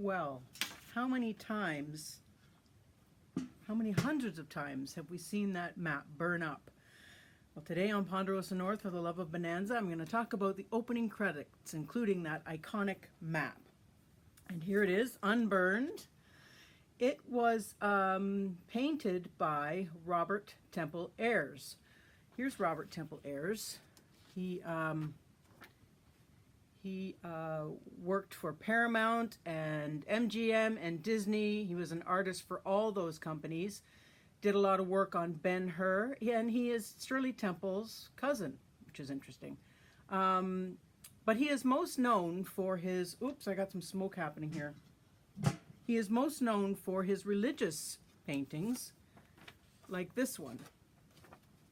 Well, how many times, how many hundreds of times have we seen that map burn up? Well, today on Ponderosa North, for the love of Bonanza, I'm going to talk about the opening credits, including that iconic map. And here it is, unburned. It was painted by Robert Temple Ayres. Here's Robert Temple Ayres. He worked for Paramount and MGM and Disney. He was an artist for all those companies. Did a lot of work on Ben-Hur, and he is Shirley Temple's cousin, which is interesting. But he is most known for his, oops, I got some smoke happening here. He is most known for his religious paintings, like this one.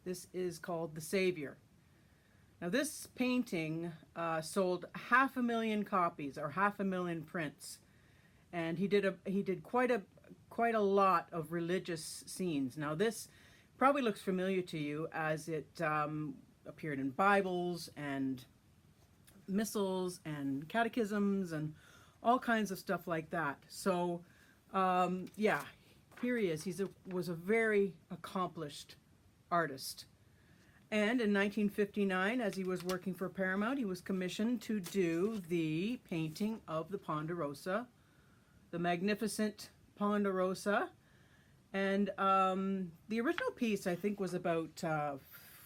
This is called The Savior. Now this painting sold 500,000 copies, or 500,000 prints, and he did quite a lot of religious scenes. Now this probably looks familiar to you, as it appeared in Bibles and missals and catechisms and all kinds of stuff like that. So yeah, here he is. Was a very accomplished artist. And in 1959, as he was working for Paramount, he was commissioned to do the painting of the Ponderosa, the magnificent Ponderosa. And the original piece, I think, was about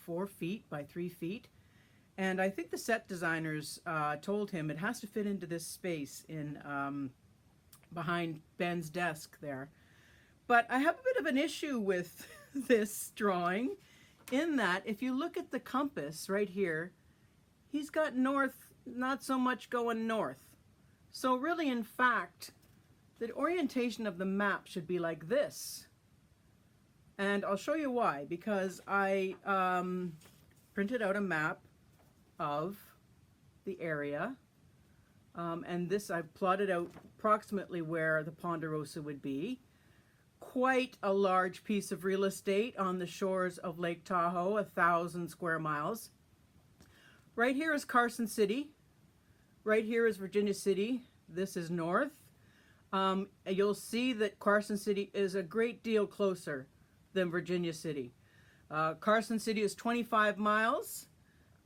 4 feet by 3 feet. And I think the set designers told him it has to fit into this space in behind Ben's desk there. But I have a bit of an issue with this drawing, in that if you look at the compass right here, he's got north, not so much going north. So really, in fact, the orientation of the map should be like this. And I'll show you why, because I printed out a map of the area, and this I've plotted out approximately where the Ponderosa would be. Quite a large piece of real estate on the shores of Lake Tahoe, 1,000 square miles. Right here is Carson City. Right here is Virginia City. This is north. You'll see that Carson City is a great deal closer than Virginia City. Carson City is 25 miles.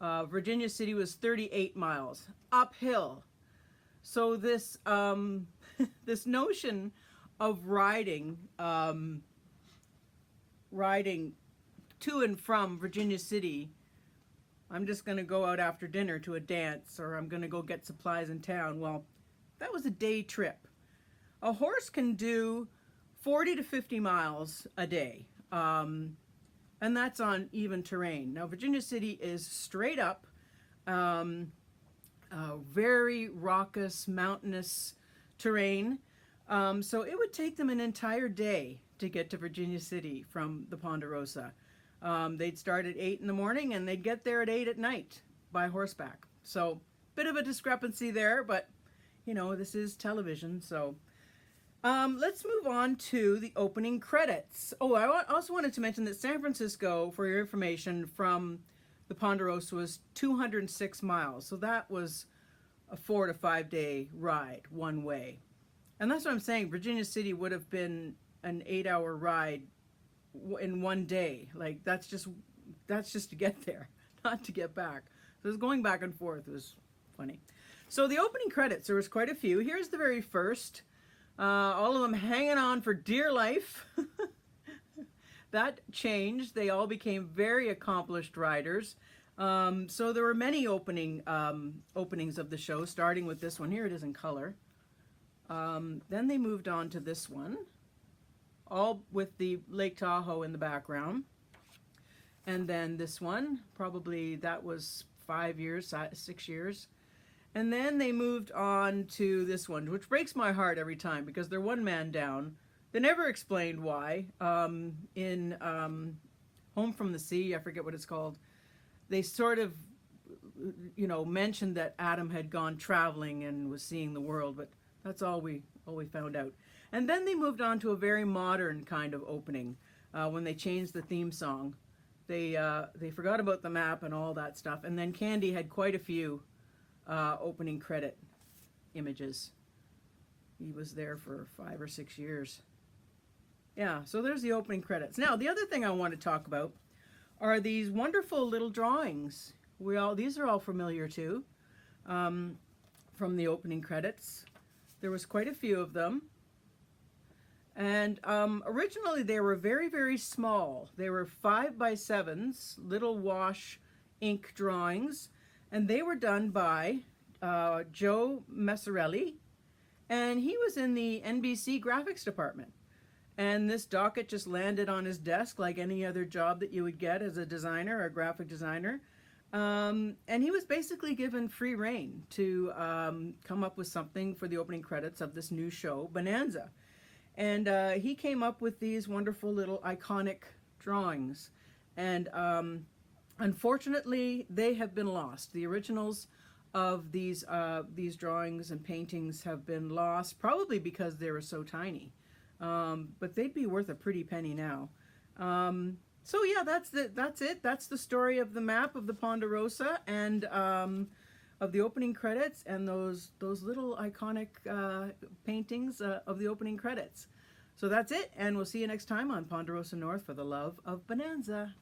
Virginia City was 38 miles uphill. So this this notion of riding to and from Virginia City, I'm just going to go out after dinner to a dance, or I'm going to go get supplies in town. Well, that was a day trip. A horse can do 40 to 50 miles a day, and that's on even terrain. Now, Virginia City is straight up, very raucous, mountainous terrain. So it would take them an entire day to get to Virginia City from the Ponderosa. They'd start at 8 in the morning and they'd get there at 8 at night by horseback. So bit of a discrepancy there, but you know, this is television. So let's move on to the opening credits. Oh, I also wanted to mention that San Francisco, for your information, from the Ponderosa was 206 miles. So that was a 4 to 5 day ride one way. And that's what I'm saying. Virginia City would have been an 8-hour ride in one day. Like that's just to get there, not to get back. So it was going back and forth. It was funny. So the opening credits, there was quite a few. Here's the very first. All of them hanging on for dear life. That changed. They all became very accomplished riders. So there were many openings of the show, starting with this one. Here it is in color. Then they moved on to this one, all with the Lake Tahoe in the background. And then this one, probably that was 5 years, 6 years. And then they moved on to this one, which breaks my heart every time because they're one man down. They never explained why. In Home from the Sea, I forget what it's called, they sort of, you know, mentioned that Adam had gone traveling and was seeing the world, but that's all we found out. And then they moved on to a very modern kind of opening when they changed the theme song. They forgot about the map and all that stuff. And then Candy had quite a few opening credit images. He was there for 5 or 6 years. Yeah, so there's the opening credits. Now, the other thing I want to talk about are these wonderful little drawings. These are all familiar too, from the opening credits. There was quite a few of them. And originally they were very, very small. They were 5x7s, little wash ink drawings, and they were done by Joe Messarelli, and he was in the NBC graphics department. And this docket just landed on his desk like any other job that you would get as a designer or a graphic designer. And he was basically given free rein to come up with something for the opening credits of this new show, Bonanza. And he came up with these wonderful little iconic drawings. And unfortunately, they have been lost. The originals of these drawings and paintings have been lost, probably because they were so tiny. But they'd be worth a pretty penny now. So yeah, that's it. That's the story of the map of the Ponderosa and of the opening credits and those little iconic paintings of the opening credits. So that's it, and we'll see you next time on Ponderosa North for the love of Bonanza.